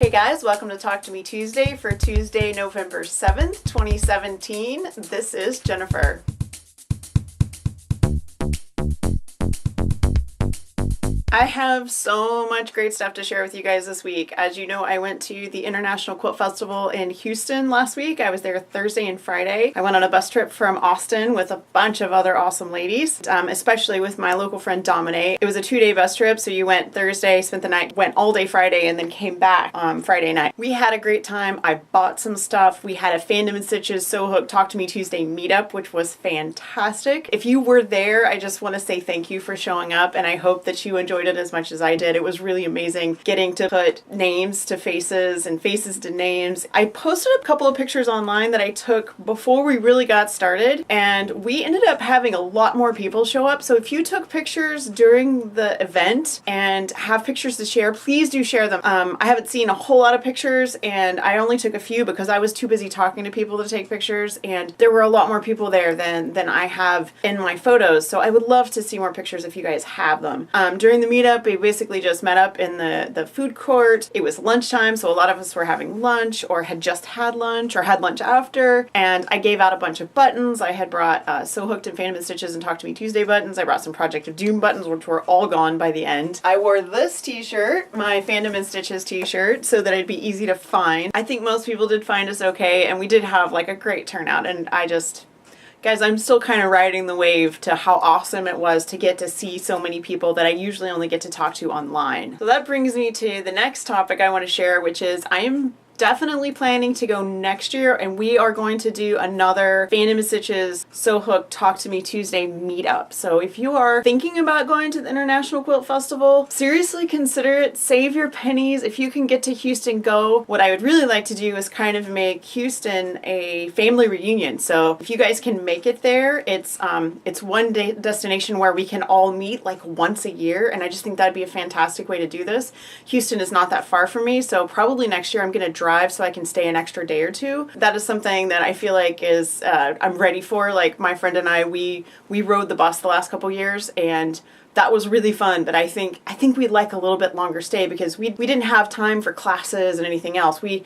Hey guys, welcome to Talk to Me Tuesday for Tuesday, November 7th, 2017. This is Jennifer. I have so much great stuff to share with you guys this week. As you know, I went to the International Quilt Festival in Houston last week. I was there Thursday and Friday. I went on a bus trip from Austin with a bunch of other awesome ladies, especially with my local friend Domine. It was a 2-day bus trip, so you went Thursday, spent the night, went all day Friday, and then came back Friday night. We had a great time. I bought some stuff. We had a Fandom and Stitches Sew Hook Talk to Me Tuesday meetup, which was fantastic. If you were there, I just want to say thank you for showing up, and I hope that you enjoyed it as much as I did. It was really amazing getting to put names to faces and faces to names. I posted a couple of pictures online that I took before we really got started, and we ended up having a lot more people show up. So if you took pictures during the event and have pictures to share, please do share them. I haven't seen a whole lot of pictures, and I only took a few because I was too busy talking to people to take pictures, and there were a lot more people there than I have in my photos. So I would love to see more pictures if you guys have them. During the meetup, we basically just met up in the food court. It was lunchtime, so a lot of us were having lunch or had just had lunch or had lunch after, and I gave out a bunch of buttons. I had brought Sew Hooked and Fandom and Stitches and Talk to Me Tuesday buttons. I brought some Project of Doom buttons, which were all gone by the end. I wore this t-shirt, my Fandom and Stitches t-shirt, so that it'd be easy to find. I think most people did find us okay, and we did have like a great turnout, and guys, I'm still kind of riding the wave to how awesome it was to get to see so many people that I usually only get to talk to online. So that brings me to the next topic I want to share, which is I am definitely planning to go next year, and we are going to do another Fandom and Stitches Sew Hook Talk to Me Tuesday meetup. So if you are thinking about going to the International Quilt Festival, seriously consider it. Save your pennies. If you can get to Houston, go. What I would really like to do is kind of make Houston a family reunion. So if you guys can make it there, it's one day destination where we can all meet like once a year, and I just think that'd be a fantastic way to do this. Houston is not that far from me, so probably next year I'm going to drive so I can stay an extra day or two. That is something that I feel like is I'm ready for. Like my friend and I, we rode the bus the last couple years, and that was really fun, but I think we'd like a little bit longer stay because we didn't have time for classes and anything else. We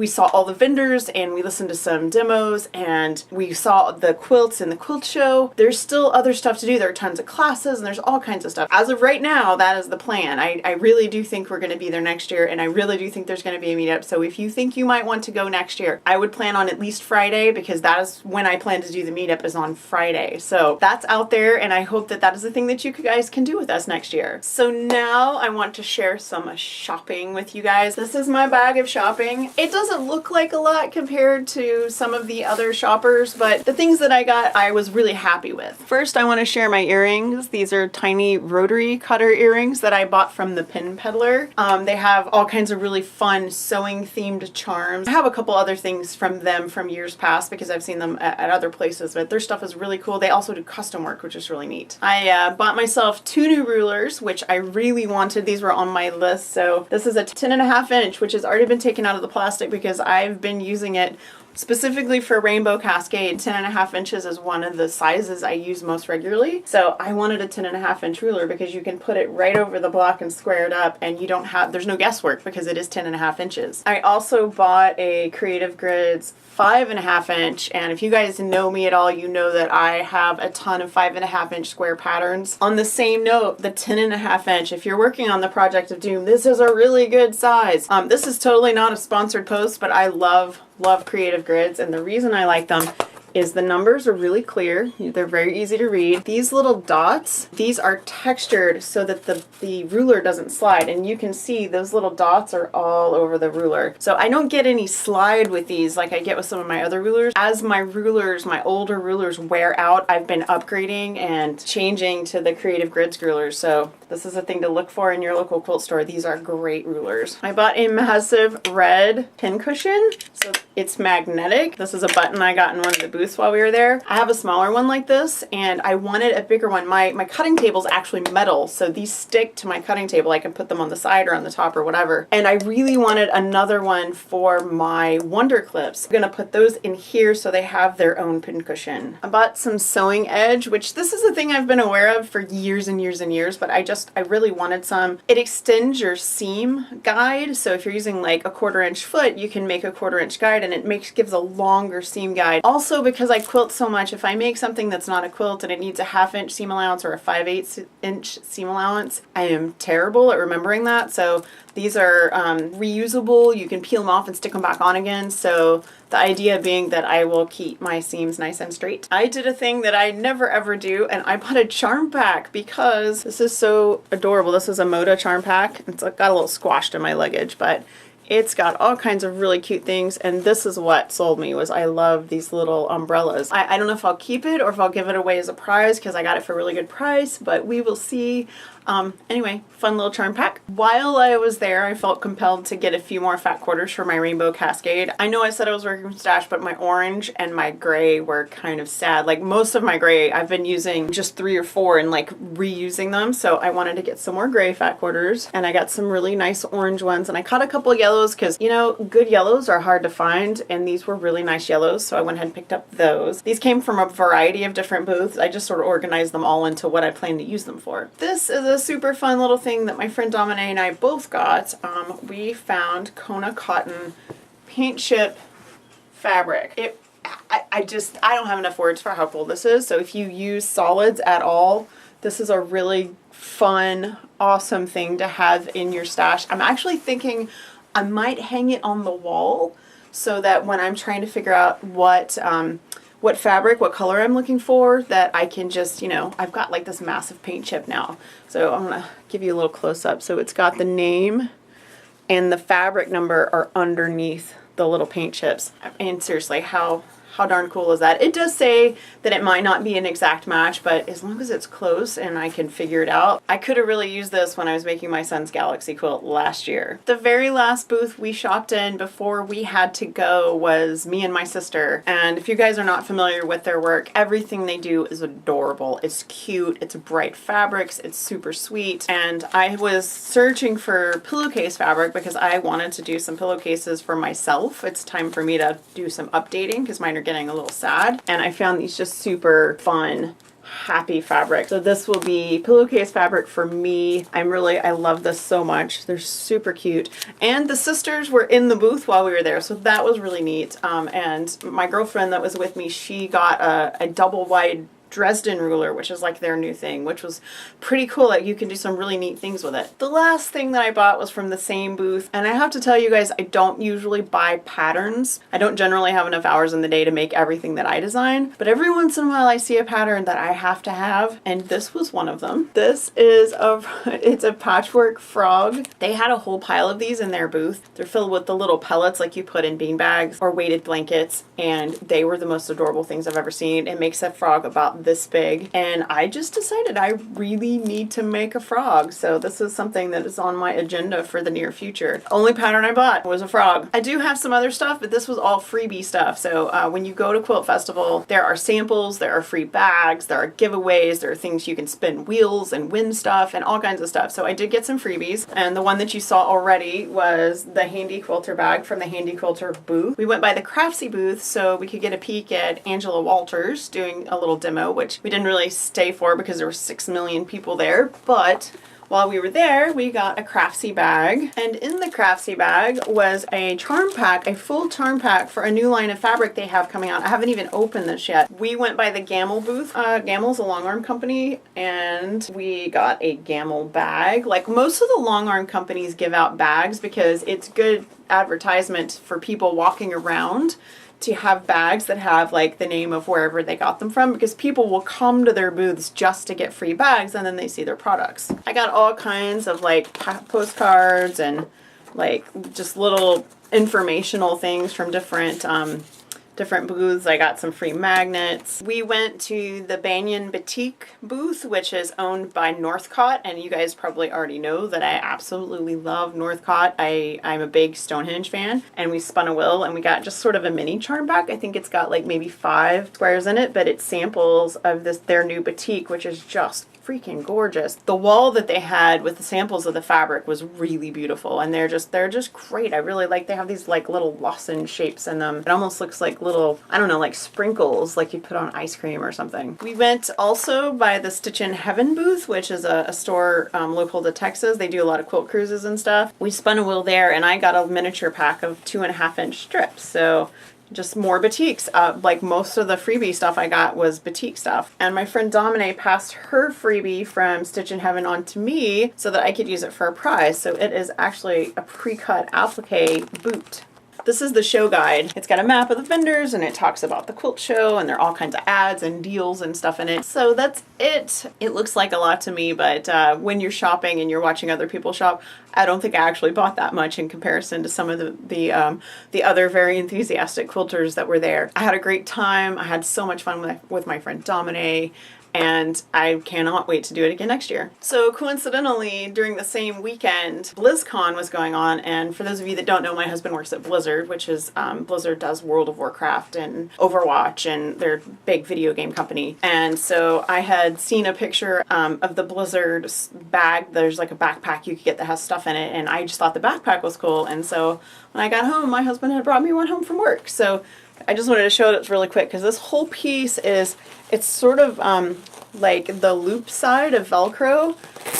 saw all the vendors, and we listened to some demos, and we saw the quilts in the quilt show. There's still other stuff to do. There are tons of classes, and there's all kinds of stuff. As of right now, that is the plan. I really do think we're going to be there next year, and I really do think there's going to be a meetup. So if you think you might want to go next year, I would plan on at least Friday, because that is when I plan to do the meetup, is on Friday. So that's out there, and I hope that is the thing that you guys can do with us next year. So now I want to share some shopping with you guys. This is my bag of shopping. It doesn't look like a lot compared to some of the other shoppers, but the things that I got, I was really happy with. First, I want to share my earrings. These are tiny rotary cutter earrings that I bought from the Pin Peddler. They have all kinds of really fun sewing themed charms. I have a couple other things from them from years past because I've seen them at other places, but their stuff is really cool. They also do custom work, which is really neat. I bought myself 2 new rulers, which I really wanted. These were on my list. So this is a 10.5 inch, which has already been taken out of the plastic because I've been using it specifically for Rainbow Cascade. 10.5 inches is one of the sizes I use most regularly. So I wanted a 10.5 inch ruler because you can put it right over the block and square it up, and there's no guesswork because it is 10.5 inches. I also bought a Creative Grids 5.5 inch, and if you guys know me at all, you know that I have a ton of 5.5 inch square patterns. On the same note, the 10.5 inch, if you're working on the Project of Doom, this is a really good size. This is totally not a sponsored post, but I love Creative Grids, and the reason I like them is the numbers are really clear. They're very easy to read. These little dots, these are textured so that the ruler doesn't slide, and you can see those little dots are all over the ruler. So I don't get any slide with these like I get with some of my other rulers. As my older rulers wear out, I've been upgrading and changing to the Creative Grids rulers. So this is a thing to look for in your local quilt store. These are great rulers. I bought a massive red pin cushion. So it's magnetic. This is a button I got in one of the booths booths while we were there. I have a smaller one like this, and I wanted a bigger one. My cutting table is actually metal, so these stick to my cutting table. I can put them on the side or on the top or whatever. And I really wanted another one for my Wonder Clips. I'm gonna put those in here so they have their own pincushion. I bought some sewing edge, which this is a thing I've been aware of for years and years and years, but I really wanted some. It extends your seam guide, so if you're using like a 1/4 inch foot, you can make a 1/4 inch guide, and it gives a longer seam guide. Also, because I quilt so much, if I make something that's not a quilt and it needs a 1/2 inch seam allowance or a 5/8 inch seam allowance, I am terrible at remembering that. So these are reusable. You can peel them off and stick them back on again. So the idea being that I will keep my seams nice and straight. I did a thing that I never ever do, and I bought a charm pack because this is so adorable. This is a Moda charm pack. It's got a little squashed in my luggage, but it's got all kinds of really cute things, and this is what sold me. Was I love these little umbrellas. I don't know if I'll keep it or if I'll give it away as a prize because I got it for a really good price, but we will see. Anyway, fun little charm pack. While I was there, I felt compelled to get a few more fat quarters for my rainbow cascade. I know I said I was working from stash, but my orange and my gray were kind of sad. Like most of my gray, I've been using just 3 or 4 and like reusing them. So I wanted to get some more gray fat quarters, and I got some really nice orange ones, and I caught a couple of yellows because, you know, good yellows are hard to find, and these were really nice yellows. So I went ahead and picked up those. These came from a variety of different booths. I just sort of organized them all into what I plan to use them for. This is a super fun little thing that my friend Dominique and I both got. We found Kona cotton paint chip fabric. I don't have enough words for how cool this is. So if you use solids at all, this is a really fun, awesome thing to have in your stash. I'm actually thinking I might hang it on the wall so that when I'm trying to figure out what fabric, what color I'm looking for, that I can just, you know, I've got like this massive paint chip now. So I'm gonna give you a little close up. So it's got the name and the fabric number are underneath the little paint chips. And seriously, how darn cool is that? It does say that it might not be an exact match, but as long as it's close and I can figure it out. I could have really used this when I was making my son's Galaxy quilt last year. The very last booth we shopped in before we had to go was me and my sister. And if you guys are not familiar with their work, everything they do is adorable. It's cute, it's bright fabrics, it's super sweet. And I was searching for pillowcase fabric because I wanted to do some pillowcases for myself. It's time for me to do some updating because mine are getting a little sad, and I found these just super fun, happy fabric. So this will be pillowcase fabric for me. I love this so much. They're super cute. And the sisters were in the booth while we were there, so that was really neat. And my girlfriend that was with me, she got a double wide Dresden ruler, which is like their new thing, which was pretty cool. Like you can do some really neat things with it. The last thing that I bought was from the same booth, and I have to tell you guys, I don't usually buy patterns. I don't generally have enough hours in the day to make everything that I design, but every once in a while I see a pattern that I have to have, and this was one of them. This is it's a patchwork frog. They had a whole pile of these in their booth. They're filled with the little pellets like you put in bean bags or weighted blankets, and they were the most adorable things I've ever seen. It makes a frog about this big, and I just decided I really need to make a frog, so this is something that is on my agenda for the near future. Only pattern I bought was a frog. I do have some other stuff, but this was all freebie stuff. So when you go to Quilt Festival, there are samples, there are free bags, there are giveaways, there are things you can spin wheels and win stuff and all kinds of stuff. So I did get some freebies, and the one that you saw already was the Handy Quilter bag from the Handy Quilter booth. We went by the Craftsy booth so we could get a peek at Angela Walters doing a little demo, which we didn't really stay for because there were 6 million people there, but while we were there, we got a Craftsy bag, and in the Craftsy bag was a charm pack, a full charm pack for a new line of fabric they have coming out. I haven't even opened this yet. We went by the Gamble booth. Gamble's a long arm company, and we got a Gamble bag. Like most of the long arm companies give out bags because it's good advertisement for people walking around to have bags that have like the name of wherever they got them from, because people will come to their booths just to get free bags and then they see their products. I got all kinds of like postcards and like just little informational things from different different booths. I got some free magnets. We went to the Banyan Batik booth, which is owned by Northcott, and you guys probably already know that I absolutely love Northcott. I'm a big Stonehenge fan, and we spun a wheel and we got just sort of a mini charm back. I think it's got like maybe 5 squares in it, but it's samples of their new batik, which is just freaking gorgeous. The wall that they had with the samples of the fabric was really beautiful, and they're just great. I really like, they have these like little lozenge shapes in them. It almost looks like little, I don't know, like sprinkles like you put on ice cream or something. We went also by the Stitch in Heaven booth, which is a store local to Texas. They do a lot of quilt cruises and stuff. We spun a wheel there, and I got a miniature pack of 2.5-inch strips. So just more batiks. Like most of the freebie stuff I got was batik stuff. And my friend Domine passed her freebie from Stitch in Heaven on to me so that I could use it for a prize. So it is actually a pre-cut applique boot. This is the show guide. It's got a map of the vendors, and it talks about the quilt show, and there are all kinds of ads and deals and stuff in it. So that's it. It looks like a lot to me, but when you're shopping and you're watching other people shop, I don't think I actually bought that much in comparison to some of the other very enthusiastic quilters that were there. I had a great time. I had so much fun with my friend Domine, and I cannot wait to do it again next year. So coincidentally, during the same weekend, BlizzCon was going on, and for those of you that don't know, my husband works at Blizzard, which is, Blizzard does World of Warcraft and Overwatch, and they're a big video game company. And so I had seen a picture of the Blizzard bag. There's like a backpack you could get that has stuff in it, and I just thought the backpack was cool. And so when I got home, my husband had brought me one home from work. So I just wanted to show it really quick, because this whole piece it's sort of like the loop side of Velcro,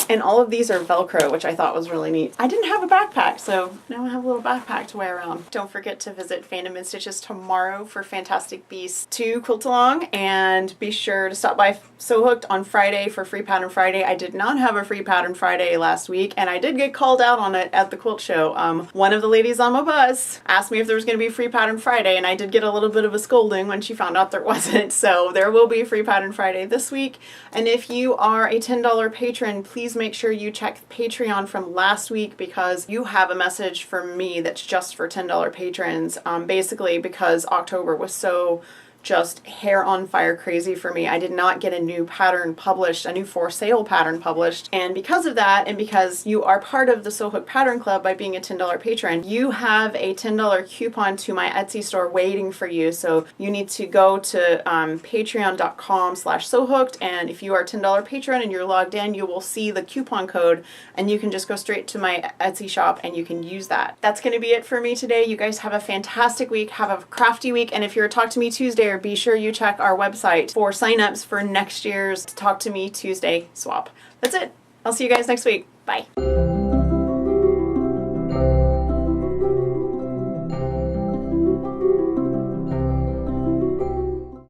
and all of these are Velcro, which I thought was really neat. I didn't have a backpack, so now I have a little backpack to wear around. Don't forget to visit Fandom and Stitches tomorrow for Fantastic Beasts 2 Quilt Along, and be sure to stop by Sew Hooked on Friday for Free Pattern Friday. I did not have a Free Pattern Friday last week, and I did get called out on it at the quilt show. One of the ladies on my bus asked me if there was going to be Free Pattern Friday, and I did get a little bit of a scolding when she found out there wasn't. So there will be Free Pattern Friday this week. And if you are a $10 patron, please make sure you check Patreon from last week, because you have a message from me that's just for $10 patrons. Basically because October was so just hair on fire crazy for me. I did not get a new pattern published, a new for sale pattern published. And because of that, and because you are part of the Sew Hook Pattern Club by being a $10 patron, you have a $10 coupon to my Etsy store waiting for you. So you need to go to patreon.com/sewhooked, and if you are a $10 patron and you're logged in, you will see the coupon code, and you can just go straight to my Etsy shop and you can use that. That's going to be it for me today. You guys have a fantastic week. Have a crafty week. And if you're a Talk to Me Tuesday, be sure you check our website for signups for next year's Talk to Me Tuesday swap. That's it. I'll see you guys next week. Bye.